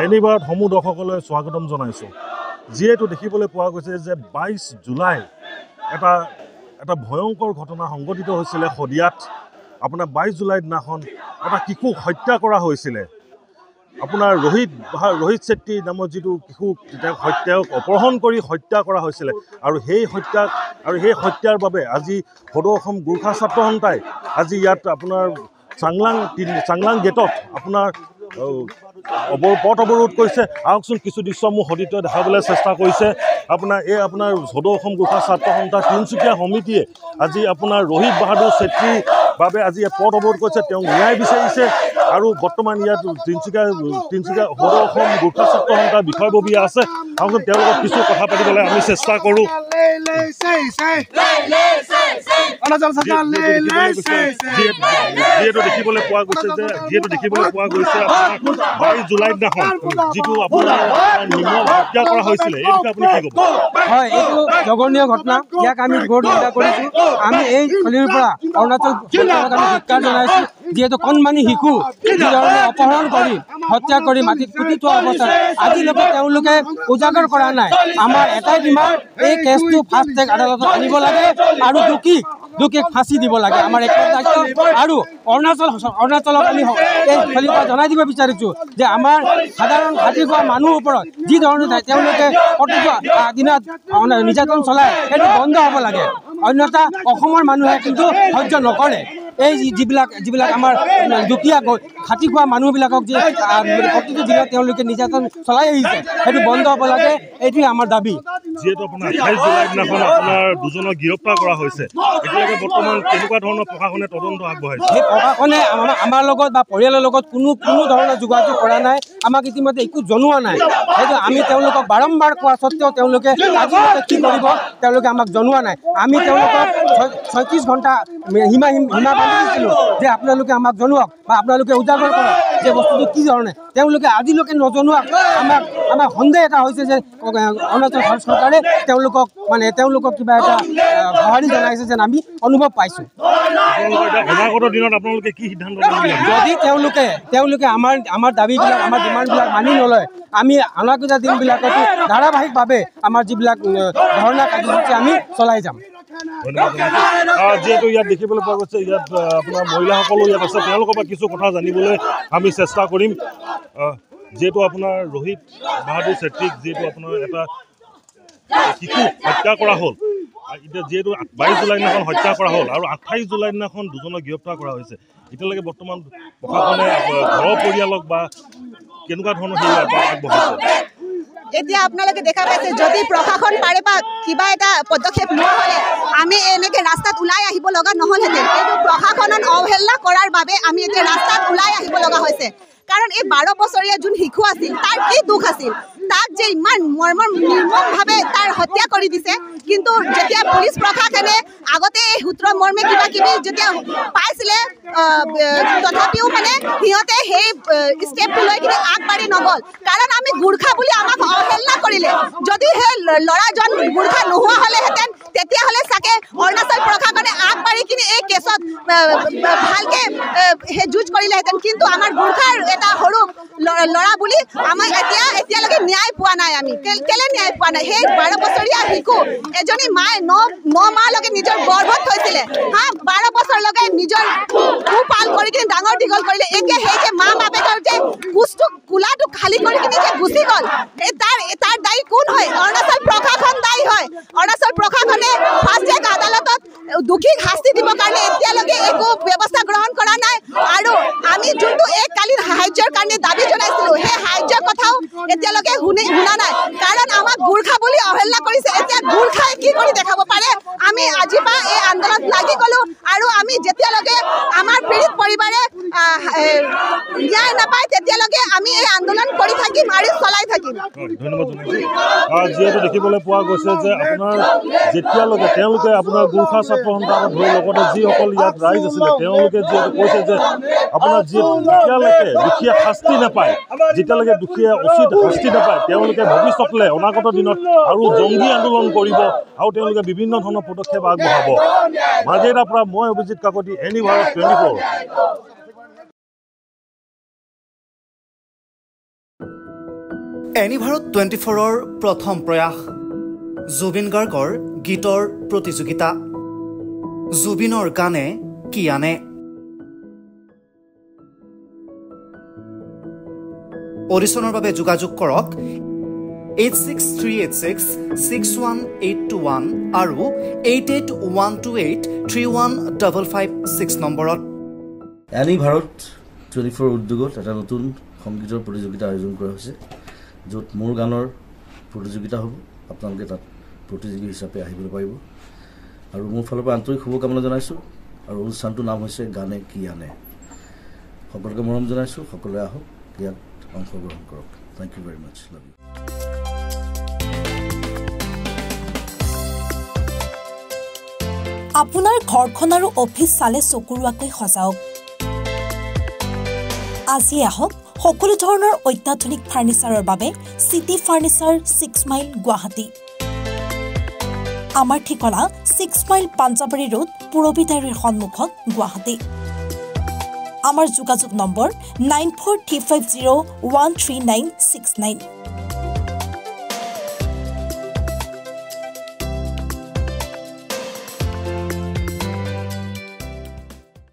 এনিবাৰত সমূহ দৰ্শকলৈ স্বাগতম জনাইছোঁ। যিহেতু দেখিবলৈ পোৱা গৈছে যে 22 জুলাই এটা ভয়ংকৰ ঘটনা সংঘটিত হৈছিলে শদিয়াত। আপোনাৰ 22 জুলাই দিনাখন এটা শিশুক হত্যা কৰা হৈছিলে। আপোনাৰ ৰোহিত চেত্ৰী নামৰ যিটো শিশুক তেওঁক অপহৰণ কৰি হত্যা কৰা হৈছিলে আৰু সেই হত্যাৰ বাবে আজি সদৌ অসম গোৰ্খা ছাত্ৰ সন্থাই আজি ইয়াত আপোনাৰ চাংলাং গেটত আপোনাৰ পথ অৱৰোধ কৰিছে। আহকচোন কিছু দৃশ্য মোৰ সতীৰ্থই দেখাবলৈ চেষ্টা কৰিছে। আপোনাৰ সদৌ অসম গোৰ্খা ছাত্ৰ সন্থা তিনিচুকীয়া সমিতিয়ে আজি আপোনাৰ ৰোহিত বাহাদুৰ চেত্ৰীৰ বাবে আজি পথ অৱৰোধ কৰিছে। তেওঁক ন্যায় বিচাৰিছে আৰু বৰ্তমান ইয়াত তিনিচুকীয়া সদৌ অসম গোৰ্খা ছাত্ৰ সন্থাৰ বিষয়ববীয়া আছে। আহকচোন তেওঁলোকক কিছু কথা পাতিবলৈ আমি চেষ্টা কৰোঁ। যিহেতু দেখিবলৈ পোৱা গৈছে যে 22 জুলাই দিনাখন যিটো আপোনাৰ নিৰ্মম হত্যা কৰা হৈছিলে, এই বিষয়ে আপুনি কি ক'ব? হয়, এইটো জঘন্য ঘটনা। ইয়াক আমি ঘোৰ নিন্দা কৰিছোঁ। আমি এই থলীৰ পৰা অৰুণাচল চৰকাৰক আমি ধিক্কাৰ জনাইছোঁ। যিহেতু কণমানি শিশু যিধৰণে অপহৰণ কৰি হত্যা কৰি মাটিত পুতি থোৱা অৱস্থাত আজিলৈকে তেওঁলোকে উজাগৰ কৰা নাই। আমাৰ এটাই ডিমাণ্ড, এই কেছটো ফাষ্ট ট্ৰেক আদালতত আনিব লাগে আৰু দোষীক ফাঁচি দিব লাগে। আমাৰ একমাত্ৰ দায়িত্ব। আৰু অৰুণাচলক আমি এই থলীৰ পৰা জনাই দিব বিচাৰিছোঁ যে আমাৰ সাধাৰণ খাতি খোৱা মানুহৰ ওপৰত যি ধৰণে তেওঁলোকে প্ৰতিটো দিনত নিৰ্যাতন চলায়, সেইটো বন্ধ হ'ব লাগে। অন্যথা অসমৰ মানুহে কিন্তু সহ্য নকৰে। এই যিবিলাক আমাৰ দুখীয়া খাতি খোৱা মানুহবিলাকক যে প্ৰতিটো দিনত তেওঁলোকে নিৰ্যাতন চলাই আহিছে, সেইটো বন্ধ হ'ব লাগে। এইটোৱে আমাৰ দাবী। যিহেতু আপোনাৰ 28 জুলাই দিনাখন আপোনাৰ দুজনক গ্ৰেপ্তাৰ কৰা হৈছে, এতিয়ালৈকে বৰ্তমান কেনেকুৱা ধৰণৰ প্ৰশাসনে তদন্ত আগবঢ়াইছে? সেই প্ৰশাসনে আমাৰ লগত বা পৰিয়ালৰ লগত কোনো ধৰণৰ যোগাযোগ কৰা নাই। আমাক ইতিমধ্যে একো জনোৱা নাই। সেইটো আমি তেওঁলোকক বাৰম্বাৰ কোৱা স্বত্তেও তেওঁলোকে আজিলৈকে কি কৰিব তেওঁলোকে আমাক জনোৱা নাই। আমি তেওঁলোকক 36 ঘণ্টা সীমা বান্ধি দিছিলোঁ যে আপোনালোকে আমাক জনোৱাক বা আপোনালোকে উজাগৰ কৰক যে বস্তুটো কি ধৰণে। তেওঁলোকে আজিলৈকে নজনোৱাক আমাক সন্দেহ এটা হৈছে যে অৰুণাচল চৰকাৰে তেওঁলোকক কিবা এটা সঁহাৰি জনাইছে যেন আমি অনুভৱ পাইছোঁ। অনাগত দিনত আপোনালোকে কি সিদ্ধান্ত ল'ব? যদি তেওঁলোকে আমাৰ দাবীবিলাক আমাৰ ডিমাণ্ডবিলাক মানি নলয়, আমি অনাগত দিনবিলাকতো ধাৰাবাহিকভাৱে আমাৰ যিবিলাক ধৰ্ণা কাৰ্যসূচী আমি চলাই যাম। যিহেতু ইয়াত দেখিবলৈ পোৱা গৈছে, ইয়াত আপোনাৰ মহিলাসকলো ইয়াত আছে, তেওঁলোকৰ পৰা কিছু কথা জানিবলৈ আমি চেষ্টা কৰিম। যিহেতু আপোনাৰ ৰোহিত বাহাদুৰ চেত্ৰীক যিহেতু আপোনাৰ এটা শিশু হত্যা কৰা হ'ল, এতিয়া যিহেতু 22 জুলাই দিনাখন হত্যা কৰা হ'ল আৰু 28 জুলাই দিনাখন দুজনক গ্ৰেপ্তাৰ কৰা হৈছে, এতিয়ালৈকে বৰ্তমান প্ৰশাসনে ঘৰৰ পৰিয়ালক বা কেনেকুৱা ধৰণৰ আগবঢ়াইছে? এতিয়া আপোনালোকে দেখা পাইছে, যদি প্ৰশাসন পাৰে বা কিবা এটা পদক্ষেপ লোৱা হ'লে আমি এনেকৈ ৰাস্তাত ওলাই আহিব লগা নহ'লহেঁতেন। কিন্তু প্ৰশাসনত অৱহেলা কৰাৰ বাবে আমি এতিয়া ৰাস্তাত ওলাই আহিব লগা হৈছে। কাৰণ এই 12 বছৰীয়া যোন শিশু আছিল, তাৰ কি দুখ আছিল? তাক যে ইমান নিৰ্মমভাৱে তাৰ হত্যা কৰি দিছে। কিন্তু যেতিয়া পুলিচ প্ৰশাসনে আগতে এই সূত্ৰ মৰ্মে কিবা কিবি যেতিয়া পাইছিলে, তথাপিও সিহঁতে সেই ষ্টেপটো লৈ কিনে আগবাঢ়ি নগ'ল। কাৰণ আমি গোৰ্খা বুলি আমাক অৱহেলা কৰিলে। যদি সেই ল'ৰাজন গোৰ্খা নোহোৱা হ'লেহেঁতেন, তেতিয়াহ'লে চাগে অৰুণাচল প্ৰশাসনে আগবাঢ়ি কিনে এই কেছত ভালকে সেই যুঁজ কৰিলেহেঁতেন। কিন্তু আমাৰ গোৰ্খাৰ এটা সৰু ল'ৰা বুলি আমাক এতিয়ালৈকে ন্যায় পোৱা নাই। আমি কেলে ন্যায় পোৱা নাই? সেই 12 বছৰীয়া শিশু এজনী মায়ে 9 মাহলৈকে নিজৰ গৰ্ভত থৈছিলে। 12 বছৰলৈকে নিজৰ পোহপাল কৰি কিনে ডাঙৰ দীঘল কৰিলে। এতিয়া সেই যে মা বাপেকৰ যে কোলাটো খালী কৰি কিনে যে গুচি গ'ল, তাৰ দায়ী কোন হয়? অৰুণাচল প্ৰশাসন দায়ী হয়। অৰুণাচল প্ৰশাসনে ফাষ্ট ট্ৰেক আদালতত দোষীক শাস্তি দিবৰ কাৰণে এতিয়ালৈকে একো ব্যৱস্থা গ্ৰহণ কৰা নাই। আৰু আমি যোনটো কালি সাহায্যৰ কাৰণে দাবী জনাইছিলোঁ, সেই সাহায্যৰ কথাও এতিয়ালৈকে শুনা নাই। কাৰণ আমাক গোৰ্খা বুলি অৱহেলা কৰিছে। এতিয়া গোৰ্খাই কি কৰি দেখাব পাৰে? আমি আজিৰ পৰা এই আন্দোলনত লাগি গ'লোঁ আৰু আমি যেতিয়ালৈকে আমাৰ পীড়িত পৰিবাৰে ন্যায় নাপায়, তেতিয়ালৈকে আমি এই আন্দোলন কৰি থাকিম আৰু চলাই থাকিম। ধন্যবাদ জনাইছোঁ। যিহেতু দেখিবলৈ পোৱা গৈছে যে যেতিয়ালৈকে তেওঁলোকে আপোনাৰ গোৰ্খা ছাত্ৰ সন্থাক ধৰি লগতে যিসকল ইয়াত ৰাইজ আছিলে, তেওঁলোকে যিহেতু কৈছে যে আপোনাৰ যেতিয়ালৈকে দুখীয়া শাস্তি নাপায়, যেতিয়ালৈকে দুখীয়া উচিত শাস্তি নাপায়, তেওঁলোকে ভৱিষ্যতলৈ অনাগত দিনত আৰু জংগী আন্দোলন কৰিব আৰু তেওঁলোকে বিভিন্ন ধৰণৰ পদক্ষেপ আগবঢ়াব। মাজেৰাৰ পৰা মই অভিজিত কাকতি, এনিভাৰত 24। এনি ভাৰত 24ৰ প্ৰথম প্ৰয়াস জুবিন গাৰ্গৰ গীতৰ প্ৰতিযোগিতা জুবিনৰ গানে কি আনে অডিশ্যনৰ বাবে যোগাযোগ কৰক 8638661821 আৰু 8812831556 নম্বৰত এনি ভাৰত 24 উদ্যোগত এটা নতুন সংগীতৰ প্ৰতিযোগিতা আয়োজন কৰা হৈছে য'ত মোৰ গানৰ প্ৰতিযোগিতা হ'ব আপোনালোকে তাত প্ৰতিযোগী হিচাপে আহিবলৈ পাৰিব আৰু মোৰ ফালৰ পৰা আন্তৰিক শুভকামনা জনাইছোঁ আৰু অনুষ্ঠানটোৰ নাম হৈছে গানে কি আনে সকলোকে মৰম জনাইছোঁ সকলোৱে আহক ইয়াত অংশগ্ৰহণ কৰক thank you very much love you আপোনাৰ ঘৰখন আৰু অফিচ চালে চকুৰুৱাকৈ সজাওক আজি আহক সকলো ধৰণৰ অত্যাধুনিক ফাৰ্নিচাৰৰ বাবে সিটি ফাৰ্নিচাৰ 6 মাইল গুৱাহাটী আমাৰ ঠিকনা 6 মাইল পাঞ্জাবাৰী ৰোড পুৰবিদাৰীৰ সন্মুখত গুৱাহাটী আমাৰ যোগাযোগ নম্বৰ 9435013969